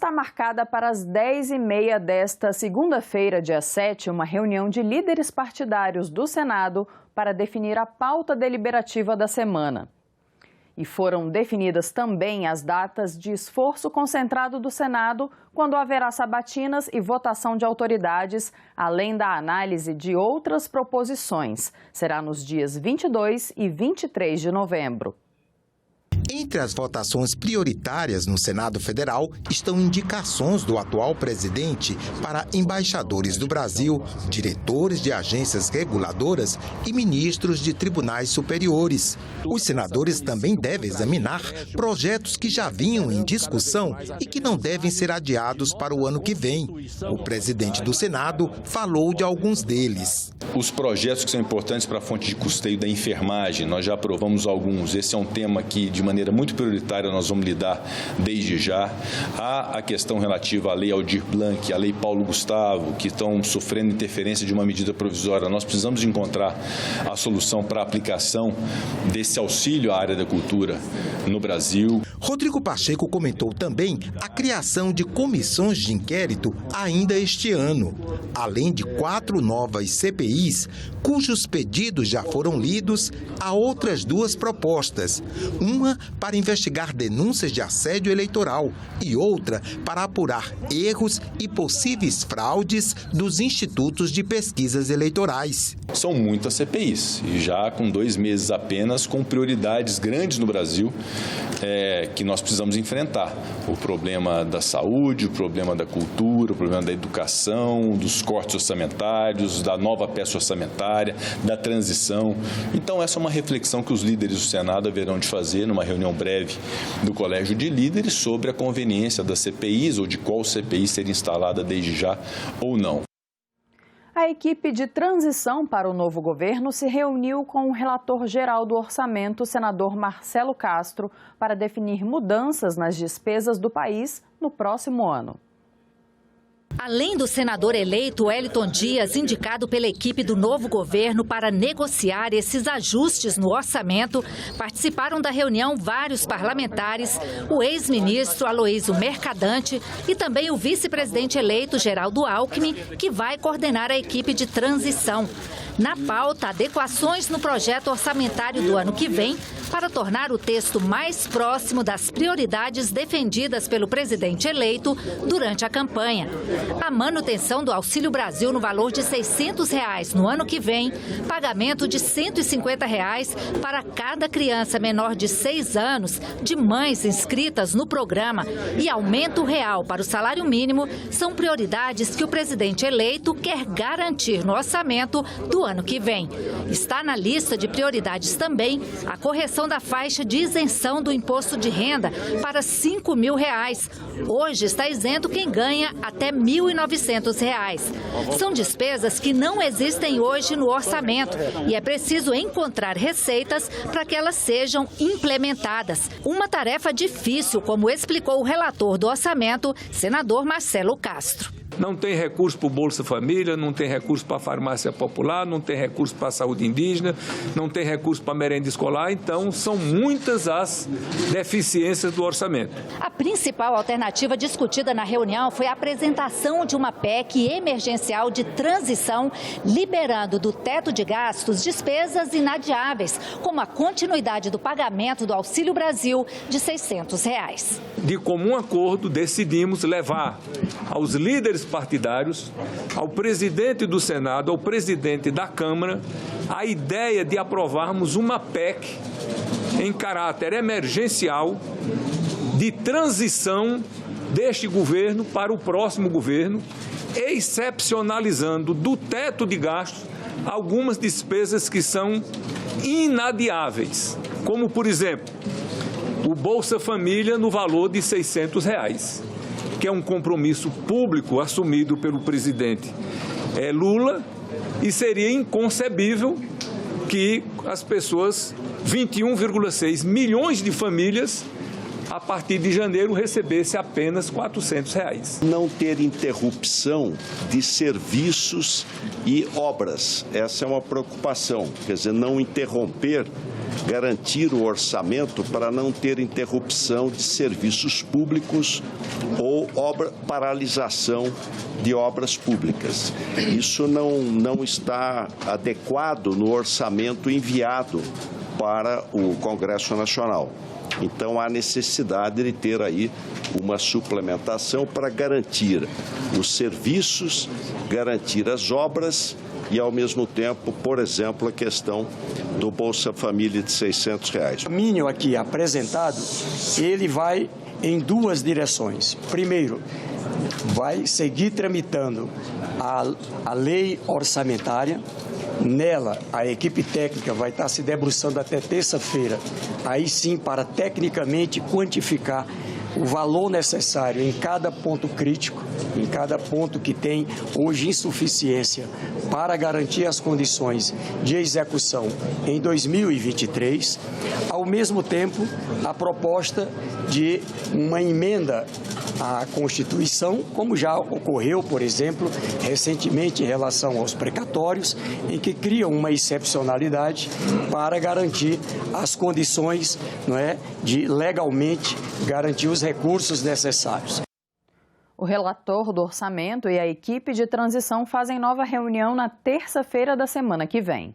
Está marcada para as 10h30 desta segunda-feira, dia 7, uma reunião de líderes partidários do Senado para definir a pauta deliberativa da semana. E foram definidas também as datas de esforço concentrado do Senado, quando haverá sabatinas e votação de autoridades, além da análise de outras proposições. Será nos dias 22 e 23 de novembro. Entre as votações prioritárias no Senado Federal estão indicações do atual presidente para embaixadores do Brasil, diretores de agências reguladoras e ministros de tribunais superiores. Os senadores também devem examinar projetos que já vinham em discussão e que não devem ser adiados para o ano que vem. O presidente do Senado falou de alguns deles. Os projetos que são importantes para a fonte de custeio da enfermagem, nós já aprovamos alguns. Esse é um tema que, de maneira muito prioritária, nós vamos lidar desde já. Há a questão relativa à Lei Aldir Blanc, à Lei Paulo Gustavo, que estão sofrendo interferência de uma medida provisória. Nós precisamos de encontrar a solução para a aplicação desse auxílio à área da cultura no Brasil. Rodrigo Pacheco comentou também a criação de comissões de inquérito ainda este ano, além de 4 novas CPIs, cujos pedidos já foram lidos, há outras 2 propostas. Uma para investigar denúncias de assédio eleitoral e outra para apurar erros e possíveis fraudes dos institutos de pesquisas eleitorais. São muitas CPIs e já com 2 meses apenas, com prioridades grandes no Brasil que nós precisamos enfrentar. O problema da saúde, o problema da cultura, o problema da educação, dos cortes orçamentários, da nova peça orçamentária, da transição. Então, essa é uma reflexão que os líderes do Senado haverão de fazer numa reunião breve do Colégio de Líderes sobre a conveniência das CPIs ou de qual CPI ser instalada desde já ou não. A equipe de transição para o novo governo se reuniu com o relator-geral do orçamento, o senador Marcelo Castro, para definir mudanças nas despesas do país no próximo ano. Além do senador eleito Wellington Dias, indicado pela equipe do novo governo para negociar esses ajustes no orçamento, participaram da reunião vários parlamentares, o ex-ministro Aloysio Mercadante e também o vice-presidente eleito Geraldo Alckmin, que vai coordenar a equipe de transição. Na pauta, adequações no projeto orçamentário do ano que vem para tornar o texto mais próximo das prioridades defendidas pelo presidente eleito durante a campanha. A manutenção do Auxílio Brasil no valor de R$ 600 no ano que vem, pagamento de R$ 150 para cada criança menor de 6 anos de mães inscritas no programa e aumento real para o salário mínimo são prioridades que o presidente eleito quer garantir no orçamento do ano que vem. Está na lista de prioridades também a correção da faixa de isenção do imposto de renda para R$ 5.000. Hoje está isento quem ganha até R$ 1.900. São despesas que não existem hoje no orçamento e é preciso encontrar receitas para que elas sejam implementadas. Uma tarefa difícil, como explicou o relator do orçamento, senador Marcelo Castro. Não tem recurso para o Bolsa Família, não tem recurso para a farmácia popular, não tem recurso para a saúde indígena, não tem recurso para a merenda escolar, então são muitas as deficiências do orçamento. A principal alternativa discutida na reunião foi a apresentação de uma PEC emergencial de transição, liberando do teto de gastos despesas inadiáveis, como a continuidade do pagamento do Auxílio Brasil de R$ 600. De comum acordo, decidimos levar aos líderes partidários, ao presidente do Senado, ao presidente da Câmara, a ideia de aprovarmos uma PEC em caráter emergencial de transição deste governo para o próximo governo, excepcionalizando do teto de gastos algumas despesas que são inadiáveis, como, por exemplo, o Bolsa Família no valor de R$ 600, que é um compromisso público assumido pelo presidente Lula, e seria inconcebível que as pessoas, 21,6 milhões de famílias, a partir de janeiro recebesse apenas R$ 400. Não ter interrupção de serviços e obras, essa é uma preocupação, quer dizer, não interromper, garantir o orçamento para não ter interrupção de serviços públicos ou paralisação de obras públicas. Isso não está adequado no orçamento enviado para o Congresso Nacional. Então, há necessidade de ter aí uma suplementação para garantir os serviços, garantir as obras e, ao mesmo tempo, por exemplo, a questão do Bolsa Família de R$ 600. O caminho aqui apresentado, ele vai em duas direções. Primeiro, vai seguir tramitando a lei orçamentária. Nela, a equipe técnica vai estar se debruçando até terça-feira, aí sim, para tecnicamente quantificar o valor necessário em cada ponto crítico, em cada ponto que tem hoje insuficiência para garantir as condições de execução em 2023. Ao mesmo tempo, a proposta de uma emenda à Constituição, como já ocorreu, por exemplo, recentemente em relação aos precatórios, em que criam uma excepcionalidade para garantir as condições, não é, de legalmente garantir os recursos necessários. O relator do orçamento e a equipe de transição fazem nova reunião na terça-feira da semana que vem.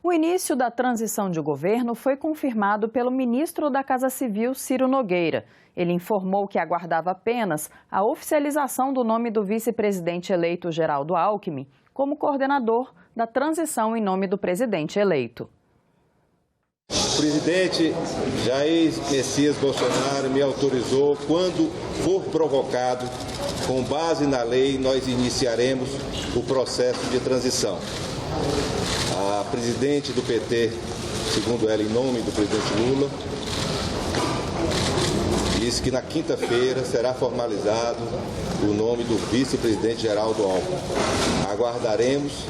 O início da transição de governo foi confirmado pelo ministro da Casa Civil, Ciro Nogueira. Ele informou que aguardava apenas a oficialização do nome do vice-presidente eleito Geraldo Alckmin como coordenador da transição em nome do presidente eleito. O presidente Jair Messias Bolsonaro me autorizou, quando for provocado, com base na lei, nós iniciaremos o processo de transição. A presidente do PT, segundo ela, em nome do presidente Lula, disse que na quinta-feira será formalizado o nome do vice-presidente Geraldo Alckmin. Aguardaremos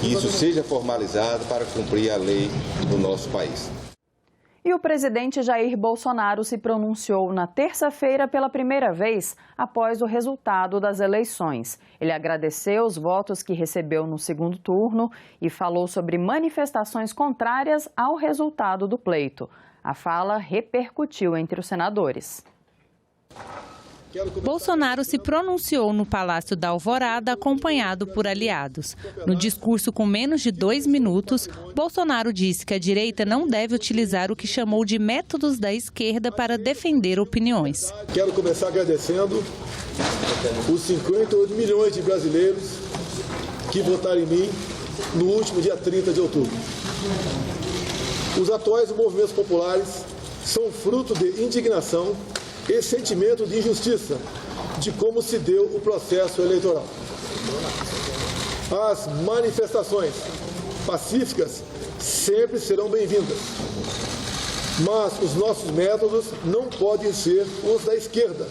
que isso seja formalizado para cumprir a lei do nosso país. E o presidente Jair Bolsonaro se pronunciou na terça-feira pela primeira vez após o resultado das eleições. Ele agradeceu os votos que recebeu no segundo turno e falou sobre manifestações contrárias ao resultado do pleito. A fala repercutiu entre os senadores. Bolsonaro se pronunciou no Palácio da Alvorada, acompanhado por aliados. No discurso com menos de 2 minutos, Bolsonaro disse que a direita não deve utilizar o que chamou de métodos da esquerda para defender opiniões. Quero começar agradecendo os 58 milhões de brasileiros que votaram em mim no último dia 30 de outubro. Os atuais movimentos populares são fruto de indignação e sentimento de injustiça de como se deu o processo eleitoral. As manifestações pacíficas sempre serão bem-vindas, mas os nossos métodos não podem ser os da esquerda,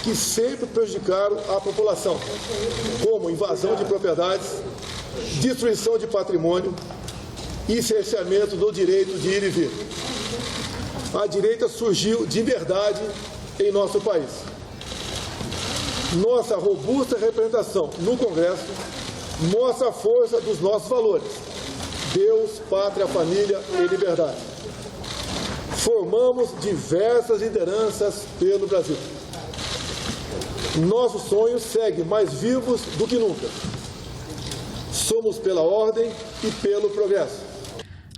que sempre prejudicaram a população, como invasão de propriedades, destruição de patrimônio e cerceamento do direito de ir e vir. A direita surgiu de verdade em nosso país. Nossa robusta representação no Congresso mostra a força dos nossos valores: Deus, pátria, família e liberdade. Formamos diversas lideranças pelo Brasil. Nossos sonhos seguem mais vivos do que nunca. Somos pela ordem e pelo progresso.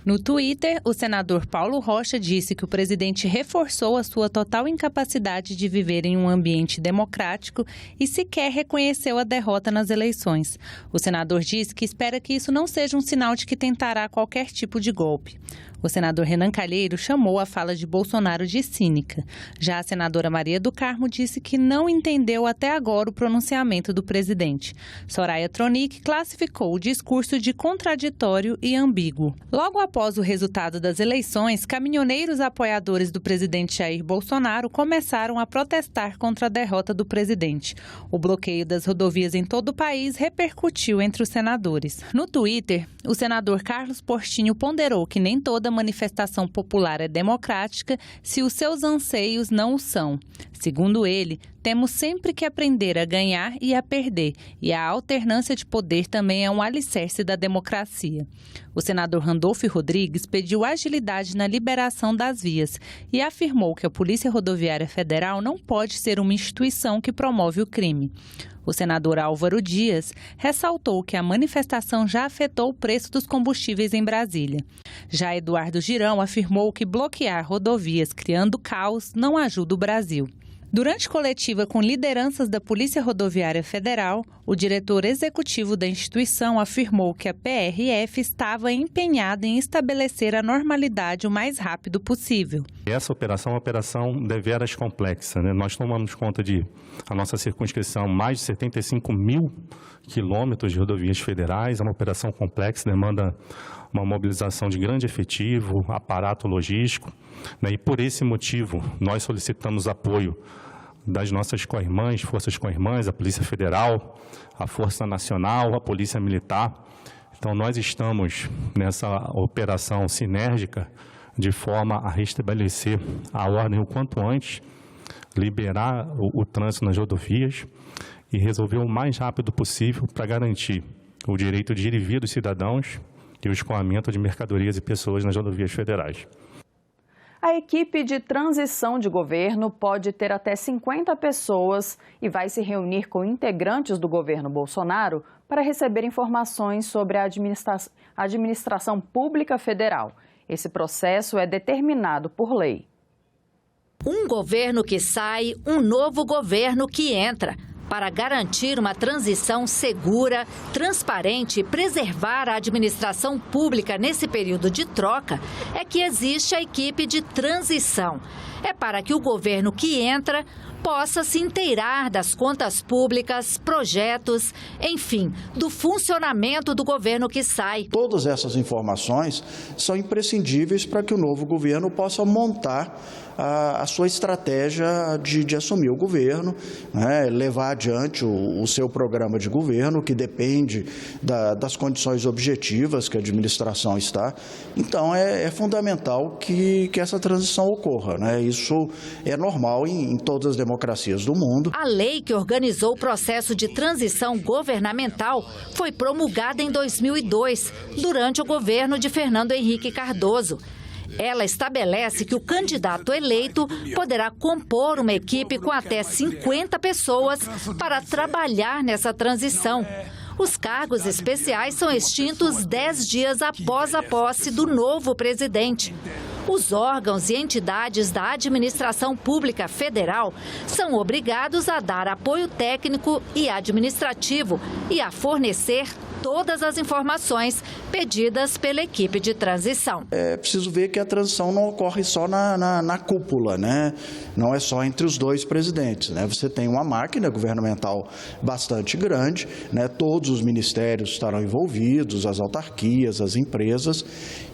No Twitter, o senador Paulo Rocha disse que o presidente reforçou a sua total incapacidade de viver em um ambiente democrático e sequer reconheceu a derrota nas eleições. O senador disse que espera que isso não seja um sinal de que tentará qualquer tipo de golpe. O senador Renan Calheiro chamou a fala de Bolsonaro de cínica. Já a senadora Maria do Carmo disse que não entendeu até agora o pronunciamento do presidente. Soraya Tronic classificou o discurso de contraditório e ambíguo. Logo após após o resultado das eleições, caminhoneiros apoiadores do presidente Jair Bolsonaro começaram a protestar contra a derrota do presidente. O bloqueio das rodovias em todo o país repercutiu entre os senadores. No Twitter, o senador Carlos Portinho ponderou que nem toda manifestação popular é democrática se os seus anseios não o são. Segundo ele, temos sempre que aprender a ganhar e a perder, e a alternância de poder também é um alicerce da democracia. O senador Randolfo Rodrigues pediu agilidade na liberação das vias e afirmou que a Polícia Rodoviária Federal não pode ser uma instituição que promove o crime. O senador Álvaro Dias ressaltou que a manifestação já afetou o preço dos combustíveis em Brasília. Já Eduardo Girão afirmou que bloquear rodovias criando caos não ajuda o Brasil. Durante coletiva com lideranças da Polícia Rodoviária Federal, o diretor executivo da instituição afirmou que a PRF estava empenhada em estabelecer a normalidade o mais rápido possível. Essa operação é uma operação deveras complexa, né? Nós tomamos conta a nossa circunscrição, mais de 75 mil quilômetros de rodovias federais. É uma operação complexa, demanda uma mobilização de grande efetivo, aparato logístico, né? E por esse motivo, nós solicitamos apoio das nossas co-irmãs, forças co-irmãs, a Polícia Federal, a Força Nacional, a Polícia Militar. Então, nós estamos nessa operação sinérgica de forma a restabelecer a ordem o quanto antes, liberar o trânsito nas rodovias e resolver o mais rápido possível para garantir o direito de ir e vir dos cidadãos e o escoamento de mercadorias e pessoas nas rodovias federais. A equipe de transição de governo pode ter até 50 pessoas e vai se reunir com integrantes do governo Bolsonaro para receber informações sobre a administração pública federal. Esse processo é determinado por lei. Um governo que sai, um novo governo que entra. Para garantir uma transição segura, transparente e preservar a administração pública nesse período de troca, é que existe a equipe de transição. É para que o governo que entra possa se inteirar das contas públicas, projetos, enfim, do funcionamento do governo que sai. Todas essas informações são imprescindíveis para que o novo governo possa montar a sua estratégia de assumir o governo, né, levar adiante o seu programa de governo, que depende das condições objetivas que a administração está. Então, é fundamental que essa transição ocorra, né? Isso é normal em todas as democracias do mundo. A lei que organizou o processo de transição governamental foi promulgada em 2002, durante o governo de Fernando Henrique Cardoso. Ela estabelece que o candidato eleito poderá compor uma equipe com até 50 pessoas para trabalhar nessa transição. Os cargos especiais são extintos 10 dias após a posse do novo presidente. Os órgãos e entidades da administração pública federal são obrigados a dar apoio técnico e administrativo e a fornecer todas as informações pedidas pela equipe de transição. É preciso ver que a transição não ocorre só na cúpula, né? Não é só entre os dois presidentes, né? Você tem uma máquina governamental bastante grande, né? Todos os ministérios estarão envolvidos, as autarquias, as empresas,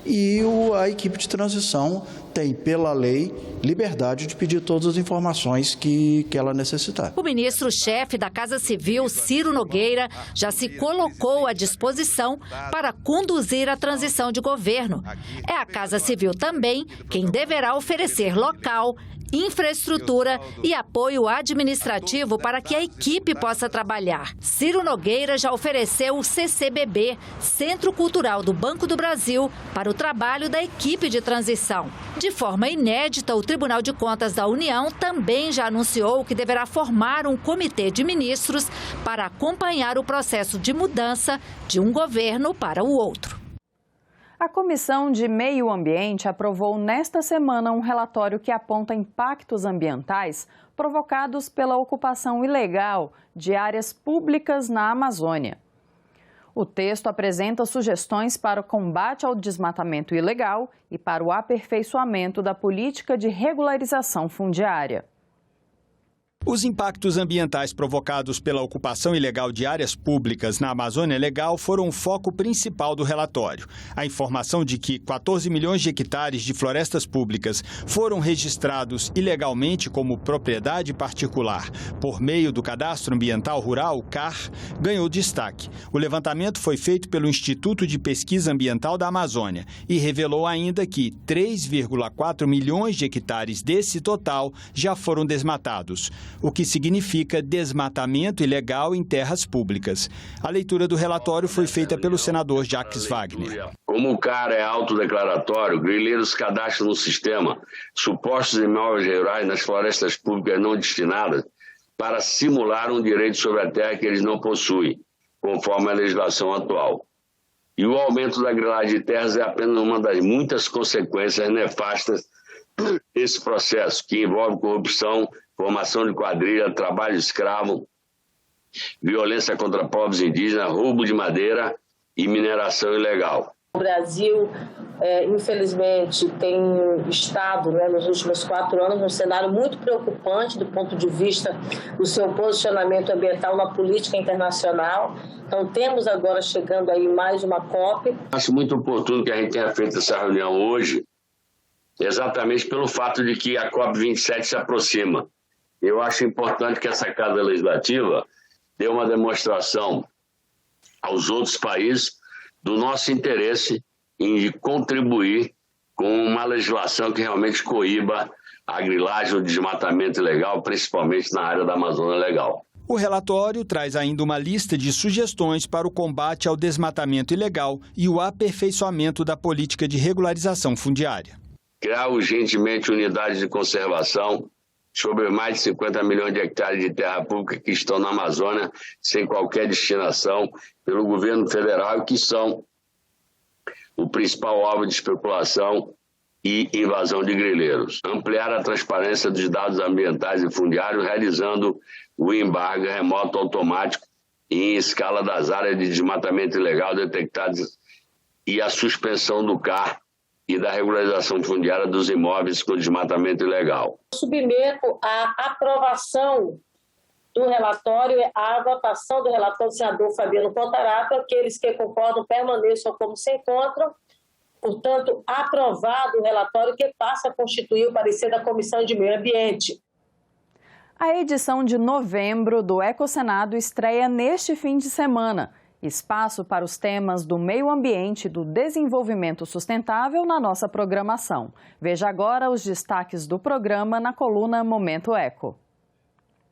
e a equipe de transição tem, pela lei, liberdade de pedir todas as informações que ela necessitar. O ministro-chefe da Casa Civil, Ciro Nogueira, já se colocou à disposição para conduzir a transição de governo. É a Casa Civil também quem deverá oferecer local, infraestrutura e apoio administrativo para que a equipe possa trabalhar. Ciro Nogueira já ofereceu o CCBB, Centro Cultural do Banco do Brasil, para o trabalho da equipe de transição. De forma inédita, o Tribunal de Contas da União também já anunciou que deverá formar um comitê de ministros para acompanhar o processo de mudança de um governo para o outro. A Comissão de Meio Ambiente aprovou nesta semana um relatório que aponta impactos ambientais provocados pela ocupação ilegal de áreas públicas na Amazônia. O texto apresenta sugestões para o combate ao desmatamento ilegal e para o aperfeiçoamento da política de regularização fundiária. Os impactos ambientais provocados pela ocupação ilegal de áreas públicas na Amazônia Legal foram o foco principal do relatório. A informação de que 14 milhões de hectares de florestas públicas foram registrados ilegalmente como propriedade particular por meio do Cadastro Ambiental Rural, CAR, ganhou destaque. O levantamento foi feito pelo Instituto de Pesquisa Ambiental da Amazônia e revelou ainda que 3,4 milhões de hectares desse total já foram desmatados, o que significa desmatamento ilegal em terras públicas. A leitura do relatório foi feita pelo senador Jacques Wagner. Como o CAR é autodeclaratório, grileiros cadastram no sistema supostos imóveis rurais nas florestas públicas não destinadas para simular um direito sobre a terra que eles não possuem, conforme a legislação atual. E o aumento da grilagem de terras é apenas uma das muitas consequências nefastas desse processo, que envolve corrupção, formação de quadrilha, trabalho escravo, violência contra povos indígenas, roubo de madeira e mineração ilegal. O Brasil, infelizmente, tem estado, nos últimos 4 anos, num cenário muito preocupante do ponto de vista do seu posicionamento ambiental na política internacional. Então, temos agora chegando aí mais uma COP. Acho muito oportuno que a gente tenha feito essa reunião hoje, exatamente pelo fato de que a COP27 se aproxima. Eu acho importante que essa Casa Legislativa dê uma demonstração aos outros países do nosso interesse em contribuir com uma legislação que realmente coíba a grilagem, o desmatamento ilegal, principalmente na área da Amazônia Legal. O relatório traz ainda uma lista de sugestões para o combate ao desmatamento ilegal e o aperfeiçoamento da política de regularização fundiária. Criar urgentemente unidades de conservação sobre mais de 50 milhões de hectares de terra pública que estão na Amazônia sem qualquer destinação pelo governo federal e que são o principal alvo de especulação e invasão de grileiros. Ampliar a transparência dos dados ambientais e fundiários, realizando o embargo remoto automático em escala das áreas de desmatamento ilegal detectadas e a suspensão do CAR e da regularização fundiária dos imóveis com desmatamento ilegal. Submeto à aprovação do relatório, à votação do relatório do senador Fabiano Contarato. Aqueles que concordam permaneçam como se encontram. Portanto, aprovado o relatório que passa a constituir o parecer da Comissão de Meio Ambiente. A edição de novembro do Ecosenado estreia neste fim de semana. Espaço para os temas do meio ambiente e do desenvolvimento sustentável na nossa programação. Veja agora os destaques do programa na coluna Momento Eco.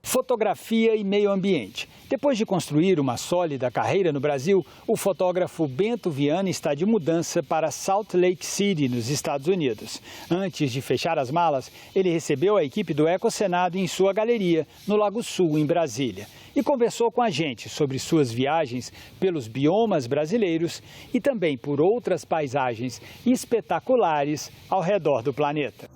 Fotografia e meio ambiente. Depois de construir uma sólida carreira no Brasil, o fotógrafo Bento Viana está de mudança para Salt Lake City, nos Estados Unidos. Antes de fechar as malas, ele recebeu a equipe do Ecosenado em sua galeria, no Lago Sul, em Brasília, e conversou com a gente sobre suas viagens pelos biomas brasileiros e também por outras paisagens espetaculares ao redor do planeta.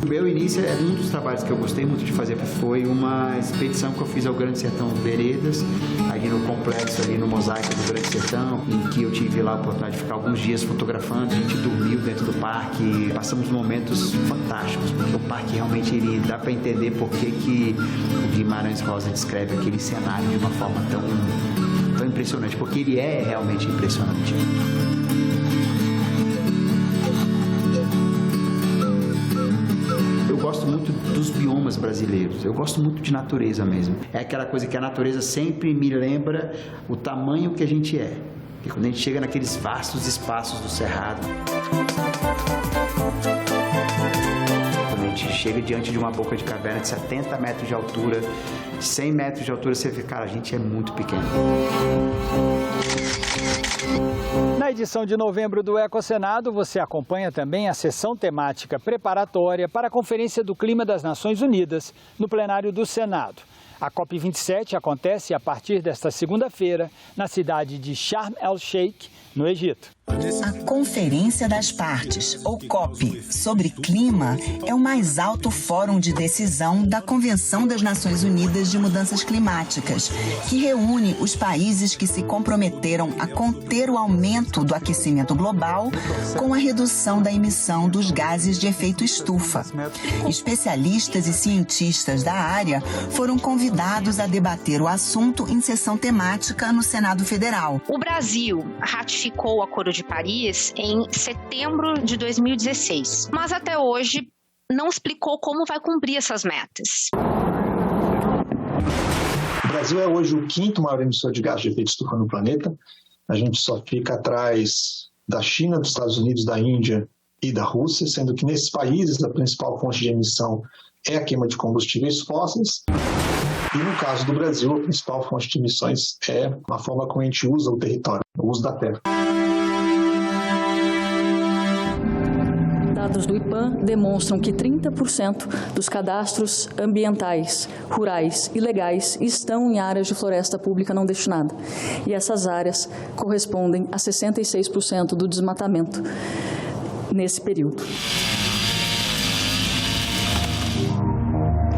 O meu início, um dos trabalhos que eu gostei muito de fazer foi uma expedição que eu fiz ao Grande Sertão Veredas, ali no complexo, ali no Mosaico do Grande Sertão, em que eu tive lá a oportunidade de ficar alguns dias fotografando. A gente dormiu dentro do parque, passamos momentos fantásticos, porque o parque realmente dá para entender por que o Guimarães Rosa descreve aquele cenário de uma forma tão impressionante, porque ele é realmente impressionante. Eu gosto muito dos biomas brasileiros, eu gosto muito de natureza mesmo. É aquela coisa que a natureza sempre me lembra o tamanho que a gente é. E quando a gente chega naqueles vastos espaços do Cerrado, quando a gente chega diante de uma boca de caverna de 70 metros de altura, 100 metros de altura, você vê, cara, a gente é muito pequeno. Na edição de novembro do Ecosenado, você acompanha também a sessão temática preparatória para a Conferência do Clima das Nações Unidas, no plenário do Senado. A COP27 acontece a partir desta segunda-feira, na cidade de Sharm el-Sheikh, no Egito. A Conferência das Partes, ou COP, sobre clima, é o mais alto fórum de decisão da Convenção das Nações Unidas de Mudanças Climáticas, que reúne os países que se comprometeram a conter o aumento do aquecimento global com a redução da emissão dos gases de efeito estufa. Especialistas e cientistas da área foram convidados a debater o assunto em sessão temática no Senado Federal. O Brasil ratificou o Acordo de Paris em setembro de 2016, mas até hoje não explicou como vai cumprir essas metas. O Brasil é hoje o quinto maior emissor de gás de efeito estufa no planeta. A gente só fica atrás da China, dos Estados Unidos, da Índia e da Rússia, sendo que nesses países a principal fonte de emissão é a queima de combustíveis fósseis. E no caso do Brasil, a principal fonte de emissões é a forma como a gente usa o território, o uso da terra. Dados do IPAM demonstram que 30% dos cadastros ambientais, rurais e legais estão em áreas de floresta pública não destinada. E essas áreas correspondem a 66% do desmatamento nesse período.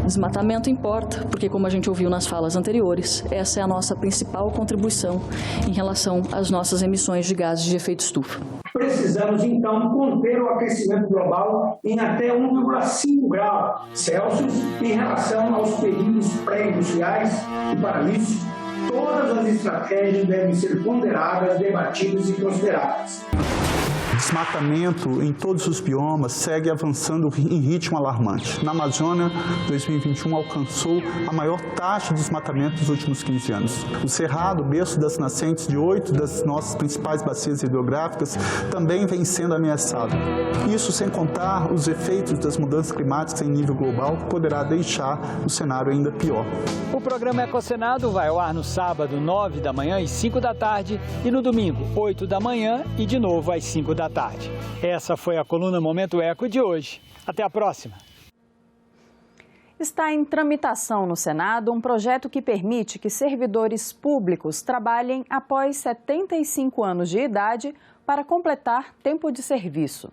Desmatamento importa, porque, como a gente ouviu nas falas anteriores, essa é a nossa principal contribuição em relação às nossas emissões de gases de efeito estufa. Precisamos, então, conter o aquecimento global em até 1,5 graus Celsius em relação aos períodos pré-industriais e, para isso, todas as estratégias devem ser ponderadas, debatidas e consideradas. O desmatamento em todos os biomas segue avançando em ritmo alarmante. Na Amazônia, 2021 alcançou a maior taxa de desmatamento dos últimos 15 anos. O Cerrado, berço das nascentes de 8 das nossas principais bacias hidrográficas, também vem sendo ameaçado. Isso sem contar os efeitos das mudanças climáticas em nível global, que poderá deixar o cenário ainda pior. O programa Ecocenado vai ao ar no sábado, 9 da manhã e 5 da tarde, e no domingo, 8 da manhã e de novo às 5 da tarde. Essa foi a coluna Momento Eco de hoje. Até a próxima. Está em tramitação no Senado um projeto que permite que servidores públicos trabalhem após 75 anos de idade para completar tempo de serviço.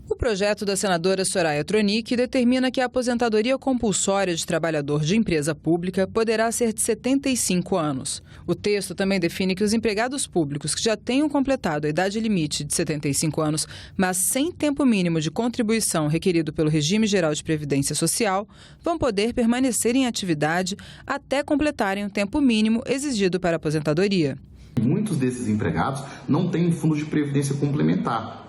O projeto da senadora Soraya Tronic determina que a aposentadoria compulsória de trabalhador de empresa pública poderá ser de 75 anos. O texto também define que os empregados públicos que já tenham completado a idade limite de 75 anos, mas sem tempo mínimo de contribuição requerido pelo Regime Geral de Previdência Social, vão poder permanecer em atividade até completarem o tempo mínimo exigido para a aposentadoria. Muitos desses empregados não têm fundo de previdência complementar,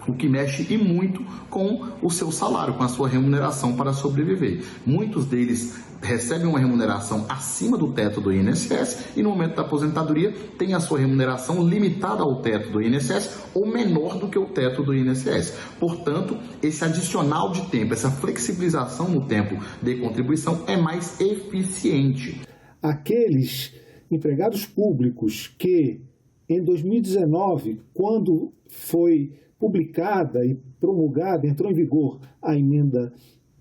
o que mexe e muito com o seu salário, com a sua remuneração para sobreviver. Muitos deles recebem uma remuneração acima do teto do INSS e no momento da aposentadoria tem a sua remuneração limitada ao teto do INSS ou menor do que o teto do INSS. Portanto, esse adicional de tempo, essa flexibilização no tempo de contribuição é mais eficiente. Aqueles empregados públicos que em 2019, quando foi publicada e promulgada, entrou em vigor a emenda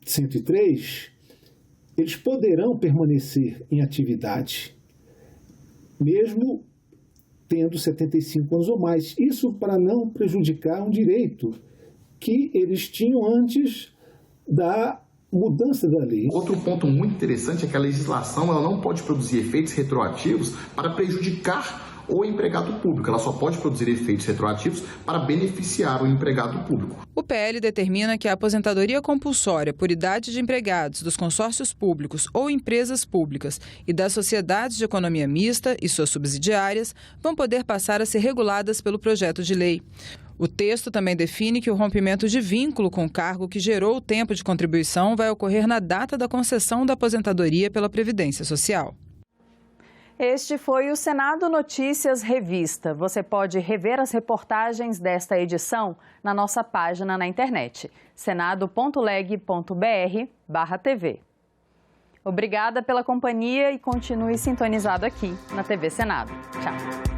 103, eles poderão permanecer em atividade, mesmo tendo 75 anos ou mais. Isso para não prejudicar um direito que eles tinham antes da mudança da lei. Outro ponto muito interessante é que a legislação ela não pode produzir efeitos retroativos para prejudicar o empregado público. Ela só pode produzir efeitos retroativos para beneficiar o empregado público. O PL determina que a aposentadoria compulsória por idade de empregados dos consórcios públicos ou empresas públicas e das sociedades de economia mista e suas subsidiárias vão poder passar a ser reguladas pelo projeto de lei. O texto também define que o rompimento de vínculo com o cargo que gerou o tempo de contribuição vai ocorrer na data da concessão da aposentadoria pela Previdência Social. Este foi o Senado Notícias Revista. Você pode rever as reportagens desta edição na nossa página na internet, senado.leg.br/TV. Obrigada pela companhia e continue sintonizado aqui na TV Senado. Tchau.